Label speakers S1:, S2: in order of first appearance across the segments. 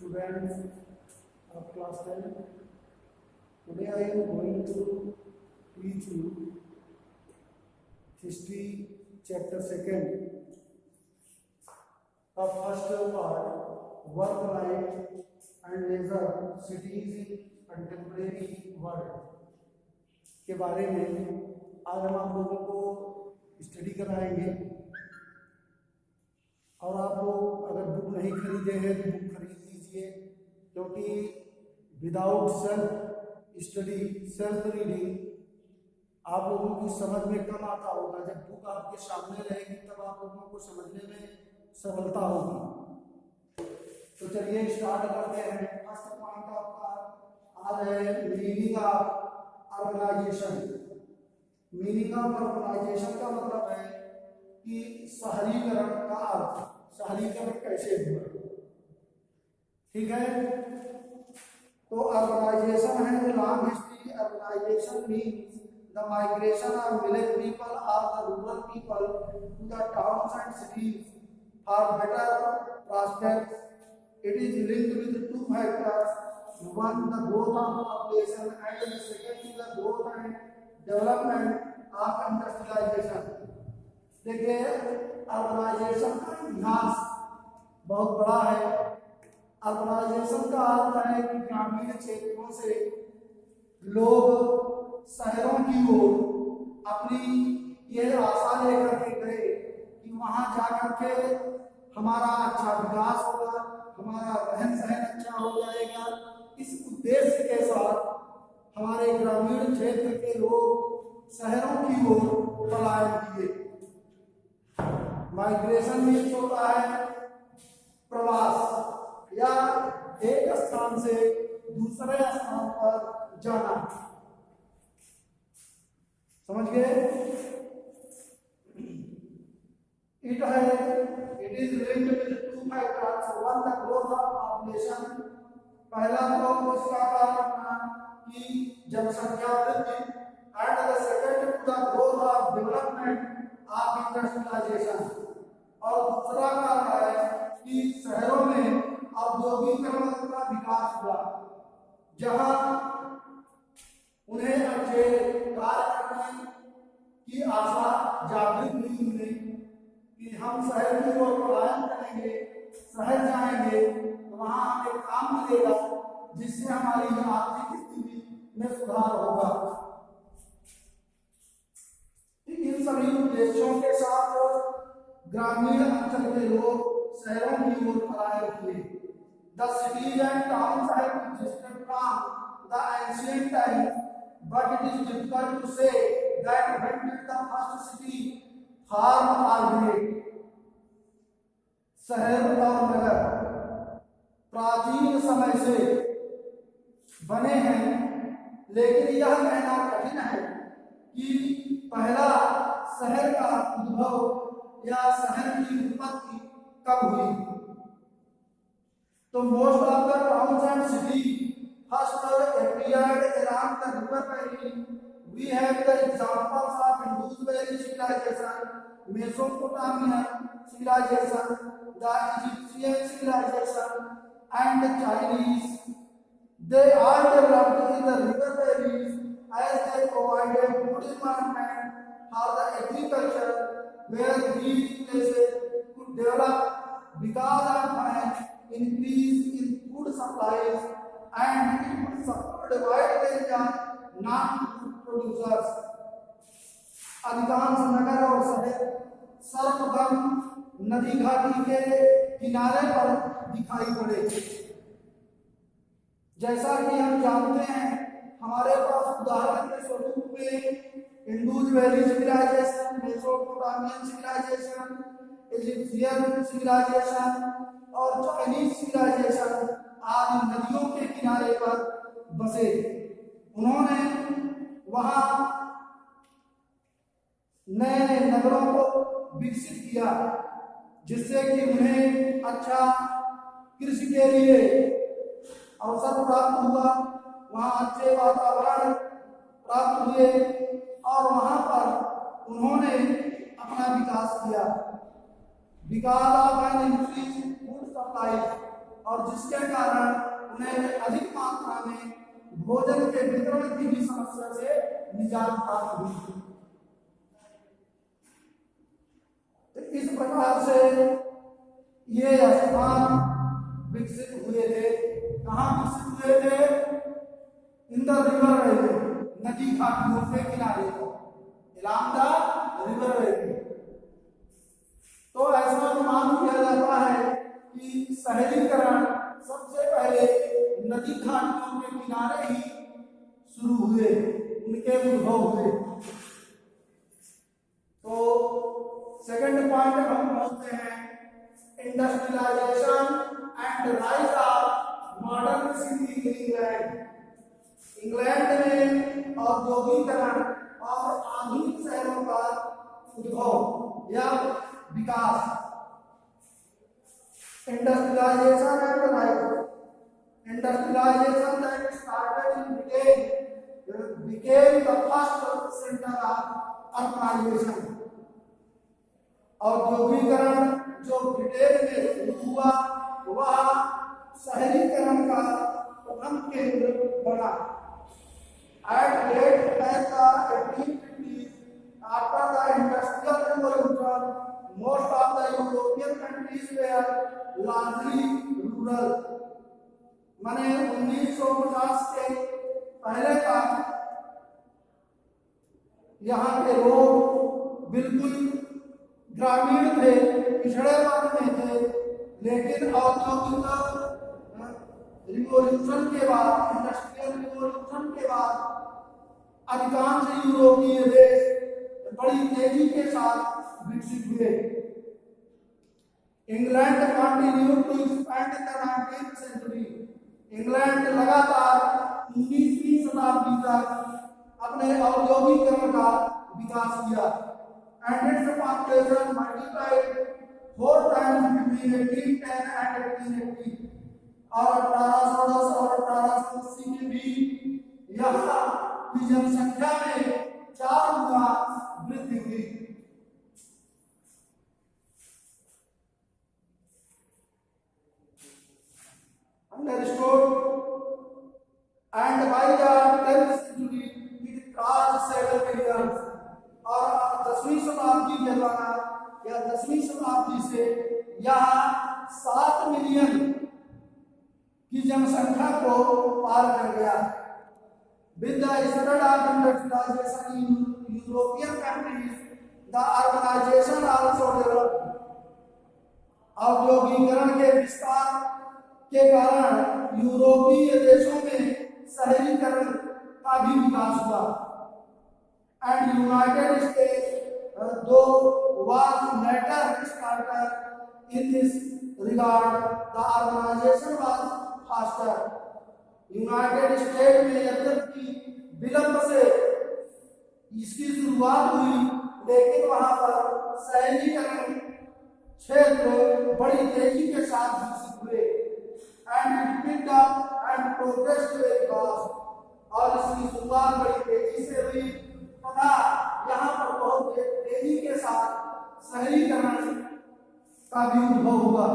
S1: Students of class 10, today I am going to teach you history chapter 2nd. The first part, work life and leisure cities in contemporary world के बारे में आज हम आप लोगों को स्टडी कराएंगे। और आप लोग अगर बुक नहीं खरीदे हैं तो बुक खरीद लीजिए, क्योंकि without self study self reading आप लोगों की समझ में कम आता होगा। जब बुक आपके सामने रहेगी तब आप लोगों को समझने में सरलता होगी। तो चलिए स्टार्ट करते हैं। फर्स्ट पॉइंट आपका आज है meaning of urbanisation. Meaning of urbanisation का मतलब है कि शहरीकरण का अर्थ, शहरीकरण कैसे हुआ। ठीक है, तो अर्बनाइजेशन है long history. Urbanization means the migration of village people और the rural people to the towns and cities for better prosperity. It is linked with two factors, one the growth of population and the second is the growth and development of industrialization। देखिए urbanisation का इतिहास बहुत बड़ा है। Urbanisation का अर्थ है कि ग्रामीण क्षेत्रों से लोग शहरों की ओर अपनी ये आशा लेकर के गए कि वहां जाकर के हमारा अच्छा विकास होगा, हमारा रहन सहन अच्छा हो जाएगा। इस उद्देश्य के साथ हमारे ग्रामीण क्षेत्र के लोग शहरों की ओर पलायन किए। माइग्रेशन मीन्स होता है प्रवास या एक स्थान से दूसरे स्थान पर जाना। समझ गए? It is linked with two factors, one the growth of population. पहला तो इसका कारण था कि जनसंख्या वृद्धि, and the second the growth of development of industrialisation. और दूसरा कारण है कि शहरों में औद्योगिकरण का विकास हुआ, जहां उन्हें अच्छे कार्य करने की आशा जागृत हुई उन्हें कि हम शहर की ओर पलायन करेंगे, शहर जाएंगे तो वहां हमें काम मिलेगा, जिससे हमारी आर्थिक स्थिति में सुधार होगा। इन सभी उद्देश्यों के साथ ग्रामीण अंचल के लोग शहरों की ओर पलायन किए। The cities and towns have existed from the ancient times, but it is difficult to say that when did the first city form or create। शहर और नगर प्राचीन समय से बने हैं, लेकिन यह कहना कठिन है कि पहला शहर का उद्भव या शहर की उत्पत्ति कब हुई। तो most of the towns and city first appeared along the river valley। We have the examples of Indus Valley civilization, Mesopotamian civilization, the Egyptian civilization, and the Chinese। They all developed in the river valleys as they provided good environment for the agriculture, where these places could develop because of an increase in food supplies, and it would support a wide range of non-food producers। अधिकांश नगर और शहर सर्वप्रथम नदी घाटी के किनारे पर दिखाई पड़े। जैसा कि हम जानते हैं, हमारे पास उदाहरण के स्वरूप में Indus valley civilisation, Mesopotamian civilisation, Egyptian civilisation और चाइनीज सिविलाइजेशन आदि नदियों के किनारे पर बसे। उन्होंने वहां नए नए नगरों को विकसित किया, जिससे कि उन्हें अच्छा कृषि के लिए अवसर प्राप्त हुआ, वहां अच्छे वातावरण प्राप्त हुए और वहां पर उन्होंने अपना विकास किया। Because of an increase food supply, और जिसके कारण उन्हें अधिक मात्रा में भोजन के वितरण की भी समस्या से निजात प्राप्त हुई। तो इस प्रकार से ये स्थान विकसित हुए थे। कहाँ विकसित हुए थे? इन द रिवर वैली, नदी घाटियों के किनारे पर, along the रिवर वैली। तो ऐसा अनुमान किया जाता है कि शहरीकरण सबसे पहले नदी घाटियों के किनारे ही शुरू हुए, उनके उद्भव हुए। तो सेकंड पॉइंट हम बोलते हैं industrialisation and rise of modern city in England. England में औद्योगिकरण और आधुनिक शहरों का उद्भव या विकास। Industrialization and life. Industrialization that started in Britain became the first center of urbanization. औद्योगिकरण जो ब्रिटेन में शुरू हुआ वह शहरीकरण का प्रथम केंद्र बना। At late as the 1850s, after the Industrial Revolution, most of the European countries were largely rural। माने 1950 के पहले का यहाँ के लोग बिल्कुल ग्रामीण थे, पिछड़े वर्ग में थे। लेकिन औद्योगिक रिवॉल्यूशन के बाद, इंडस्ट्रियल रिवॉल्यूशन के बाद अधिकांश यूरोपीय देश बड़ी तेजी के साथ विकसित हुए। England continued to expand in the 19th century. England लगातार 19वीं शताब्दी तक अपने औद्योगिकरण का विकास किया। And its population multiplied 4 times between 1810 and 1880। और 1810 और 1880 के बीच यहाँ की जनसंख्या में 4 गुना वृद्धि हुई। Understood? And by the 10th century it crossed 7 million। और 10वीं शताब्दी के दौरान या 10वीं शताब्दी से यहाँ 7 मिलियन की जनसंख्या को पार कर गया। With the spread of industrialization in European countries, the urbanization also developed। औद्योगिकरण के विस्तार के कारण यूरोपीय देशों में शहरीकरण का भी विकास हुआ। एंड यूनाइटेड स्टेट्स दो was later started in this regard, the urbanization was faster। United state में यद्यपि विलंब से इसकी शुरुआत हुई, लेकिन वहां पर शहरीकरण क्षेत्र बड़ी तेजी के साथ विकसित हुए। And picked up and progressed very fast. और इसकी शुरुआत बड़ी तेजी से हुई तथा यहाँ पर बहुत तेजी के साथ शहरीकरण का भी उद्भव हुआ।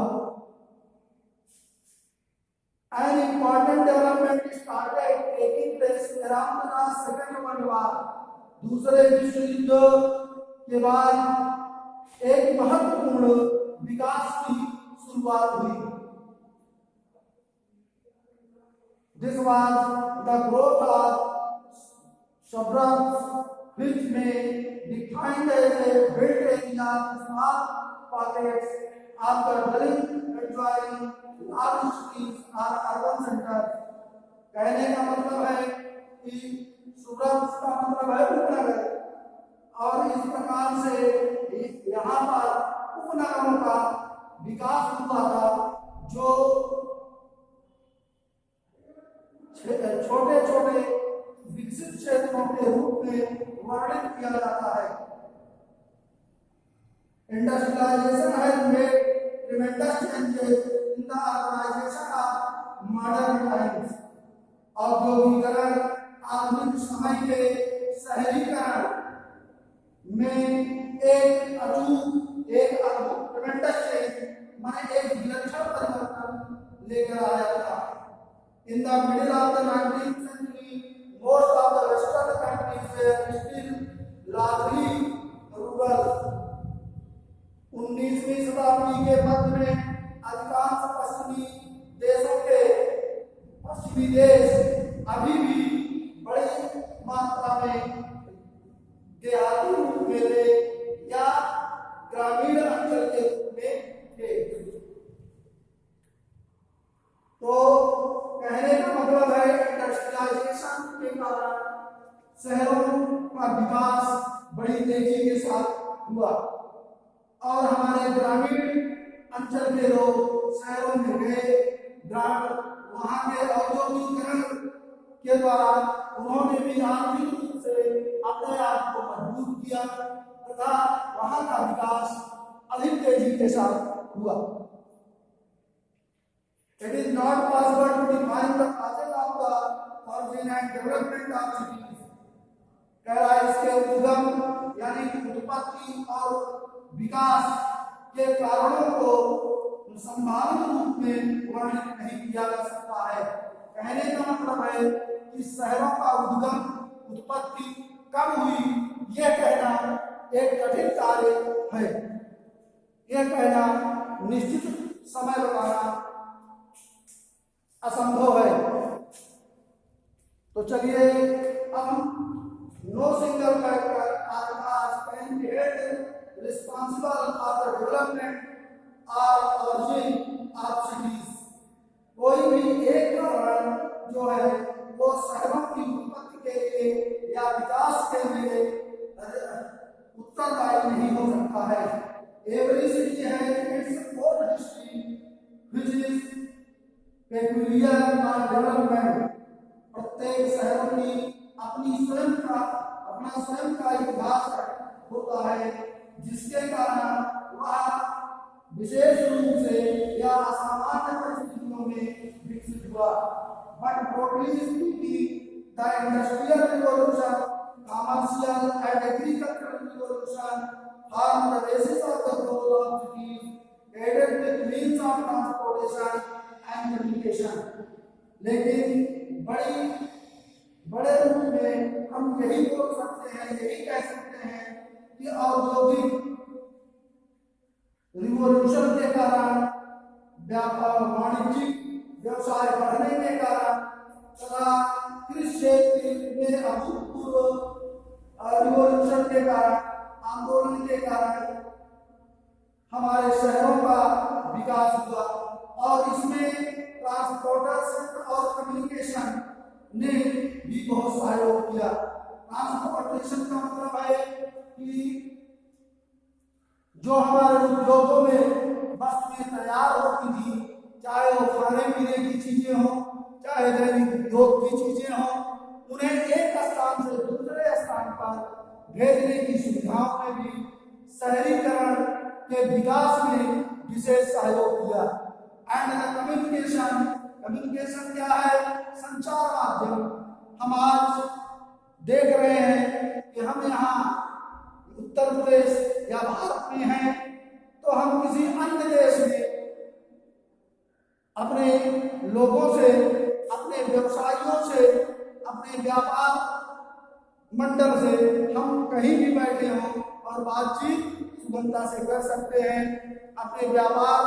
S1: An important development started taking place around the Second World War। दूसरे विश्व युद्ध के बाद एक महत्वपूर्ण विकास की शुरुआत हुई। This was the growth of suburbs, which may be defined as a built area of small pockets of the dwelling adjoining large cities or urban centers। कहने का मतलब है कि suburbs का मतलब है उपनगर, और इस प्रकार से यहाँ पर उपनगरों का विकास हुआ था जो छोटे छोटे विकसित क्षेत्रों के रूप में वर्णित किया जाता है। Industrialisation has made tremendous changes in the organisation of modern times. औद्योगिकरण आधुनिक समय के शहरीकरण में एक अद्भुत ट्रेमेंडस चेंज माने एक विलक्षण परिवर्तन लेकर आया था। In the middle of the 19th century, most of the western countries were still largely rural. 19वीं शताब्दी के मध्य में अधिकांश पश्चिमी देश अभी भी बड़ी मात्रा में देहाती रूप में थे या ग्रामीण अंचल के रूप में थे। तो कहने का मतलब है इंडस्ट्रियलाइजेशन के कारण शहरों का विकास बड़ी तेजी के साथ हुआ और हमारे ग्रामीण अंचल के लोग शहरों में गए। वहां के औद्योगिकीकरण के द्वारा उन्होंने भी आर्थिक रूप से अपने आप को मजबूत किया तथा वहां का विकास अधिक तेजी के साथ हुआ। It is not possible to define the causes of the origin and development of cities. कह रहा है इसके उद्गम यानी उत्पत्ति और विकास के कारणों को संभावित रूप में वर्णित नहीं किया जा सकता है। कहने का मतलब है कि शहरों का उद्गम उत्पत्ति कब हुई यह कहना एक कठिन कार्य है। यह कहना निश्चित समय बताना असंभव है। तो चलिए हम no single factor can be responsible for the development और ऑरिजिन ऑफ सिटीज। कोई भी एक कारण जो है वो शहरों की उत्पत्ति के लिए या विकास के लिए उत्तरदायी नहीं हो सकता है। एवरी सिटी है its own history which is peculiar by development. प्रत्येक शहरों की अपना स्वयं का इतिहास होता है जिसके कारण वह विशेष रूप से या असामान्य परिस्थितियों में विकसित हुआ। But broadly speaking the industrial revolution, commercial and agricultural revolution formed the basis of the growth of cities, aided with means of transportation and communication। लेकिन बड़े रूप में हम यही बोल सकते हैं, यही कह सकते हैं कि औद्योगिक रिवॉल्यूशन के कारण व्यापार वाणिज्यिक व्यवसाय बढ़ने के कारण तथा कृषि क्षेत्र में अभूतपूर्व रिवॉल्यूशन के कारण, आंदोलन के कारण हमारे शहरों का विकास हुआ और इसमें ट्रांसपोर्टेशन और कम्युनिकेशन ने भी बहुत सहयोग किया। ट्रांसपोर्टेशन का मतलब है कि जो हमारे उद्योगों में वस्तुएं तैयार होती थी, चाहे वो खाने पीने की चीजें हों, चाहे दैनिक उद्योग की चीजें हों, उन्हें एक स्थान से दूसरे स्थान पर भेजने की सुविधाओं में भी शहरीकरण के विकास में विशेष सहयोग किया। एंड कम्युनिकेशन क्या है? संचार माध्यम। हम आज देख रहे हैं कि हम यहाँ उत्तर प्रदेश या भारत में हैं तो हम किसी अन्य देश में अपने लोगों से, अपने व्यवसायियों से, अपने व्यापार मंडल से हम कहीं भी बैठे हों और बातचीत सुगमता से कर सकते हैं, अपने व्यापार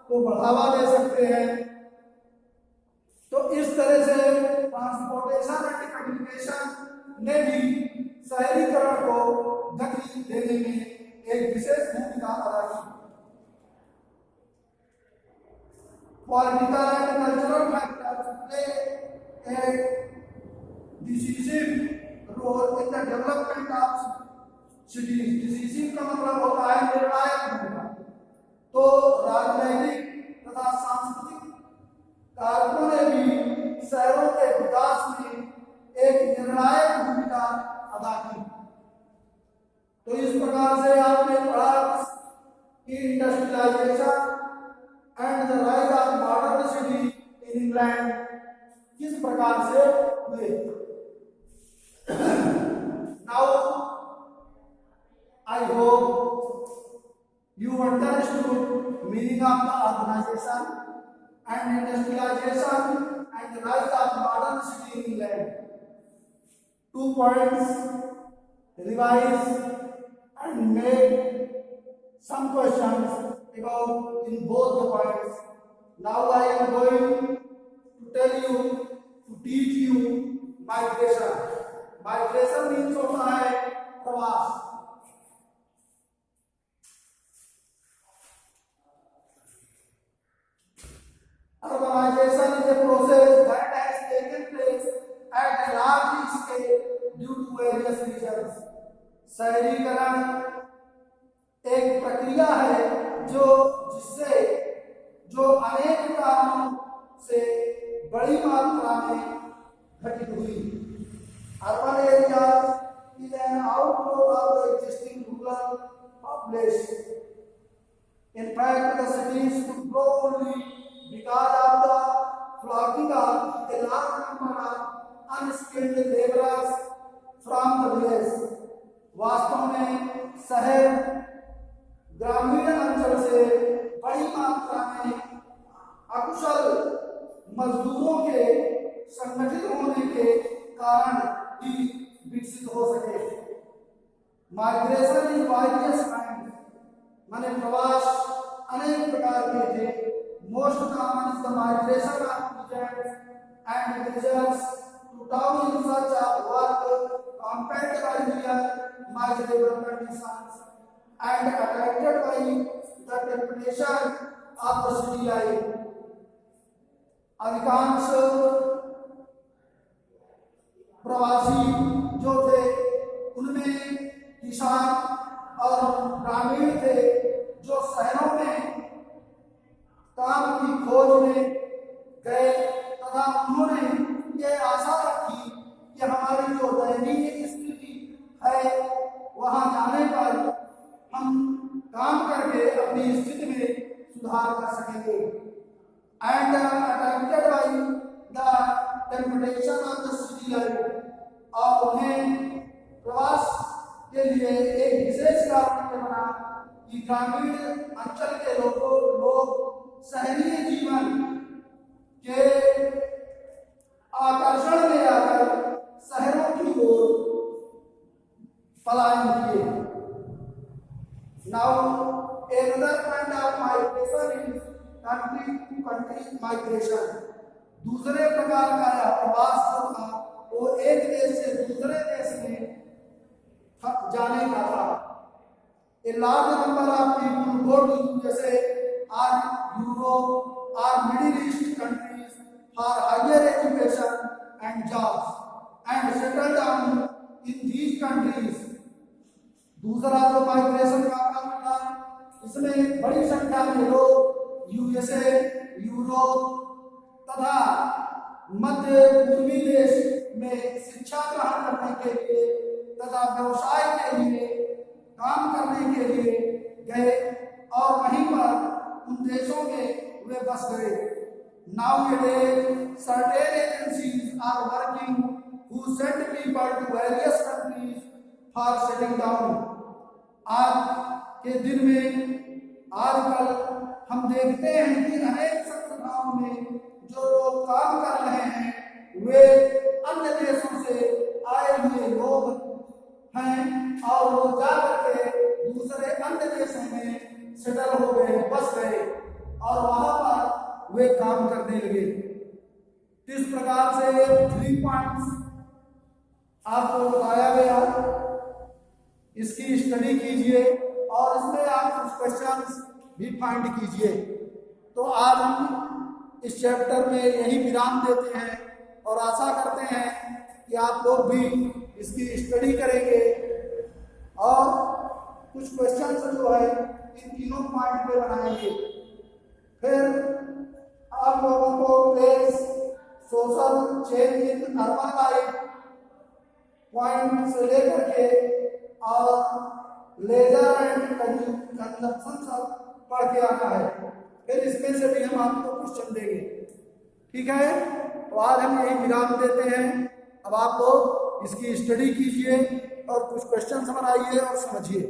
S1: को बढ़ावा दे सकते हैं। तो इस तरह से ट्रांसपोर्टेशन एंड कम्युनिकेशन ने भी शहरीकरण को गति देने में एक विशेष भूमिका अदा की। Political and cultural factors play a decisive role in the development of cities. Decisive का मतलब होता है निर्णायक भूमिका। तो राजनैतिक तथा सांस्कृतिक कारकों ने भी शहरों के विकास में एक निर्णायक भूमिका अदा की। तो इस प्रकार से आपने पढ़ा कि industrialisation and the rise of modern city in England किस प्रकार से हुए। Now I hope you understood meaning of the organization and industrialization and the rise of modern city in England. 2 points, revise and make some questions about in both the points. Now I am going to tell you, to teach you migration. Migration means होता है प्रवास. Urbanization is a process that has taken place at a large scale due to various reasons. शहरीकरण एक प्रक्रिया है जो अनेक कारणों से बड़ी मात्रा में घटित हुई. Urban areas is an outgrowth of the existing rural population. In fact, the cities could grow only because of the flocking of a large number of unskilled laborers from the village. वास्तव में शहर ग्रामीण अंचल से बड़ी मात्रा में अकुशल मजदूरों के संगठित होने के कारण ही विकसित हो सके. माइग्रेशन इज वारियस काइंड, माने प्रवास अनेक प्रकार के थे. Most common is the migration of peasants and villagers to town in search of work, compelled by their miserable conditions and attracted by the temptation of the city life. अधिकांश प्रवासी जो थे उनमें किसान और ग्रामीण थे जो शहरों में काम की खोज में गए तथा उन्होंने ये आशा रखी कि हमारी जो दयनीय स्थिति है वहां जाने पर हम काम करके अपनी स्थिति में सुधार कर सकेंगे. And attracted by the temptation of the city life, और उन्हें प्रवास के लिए एक विशेष कारण ये बना कि ग्रामीण अंचल के लोग शहरी जीवन के आकर्षण में आकर शहरों की ओर पलायन किए. Now another kind of migration is country to country migration. दूसरे प्रकार का यह प्रवास जो था वो एक देश से दूसरे देश में जाने का था. A large number of people go to USA or Europe or Middle East countries for higher education and jobs and settle down in these countries. दूसरा जो माइग्रेशन का काम था इसमें बड़ी संख्या में लोग यूएसए, यूरोप तथा मध्य पूर्वी देश में शिक्षा ग्रहण करने के लिए तथा व्यवसाय के लिए काम करने के लिए गए और वहीं पर उन देशों में वे बस गए. Nowadays, certain agencies are working who send people to various countries for settling down. आज के दिन में आजकल हम देखते हैं कि अनेक संस्थाओं में जो लोग काम कर रहे हैं वे अन्य देशों से आए हुए लोग हैं और वो जाकर के दूसरे अन्य देशों में सेटल हो गए, बस गए और वहां पर वे काम करने लगे. इस प्रकार से ये 3 पॉइंट्स आपको बताया गया. इसकी स्टडी कीजिए और इसमें आप कुछ क्वेश्चंस भी फाइंड कीजिए. तो आज हम इस चैप्टर में यही विराम देते हैं और आशा करते हैं कि आप लोग भी इसकी स्टडी करेंगे और कुछ क्वेश्चंस जो है इन तीनों पॉइंट पे बनाएंगे. फिर आप लोगों को place social change in urban life point से लेकर के और लेजर एंड कंजप्शन सब पढ़ के आना है. फिर इसमें से भी हम आपको क्वेश्चन देंगे. ठीक है, तो आज हम यही विराम देते हैं. अब आप लोग इसकी स्टडी कीजिए और कुछ क्वेश्चन बनाइए और समझिए.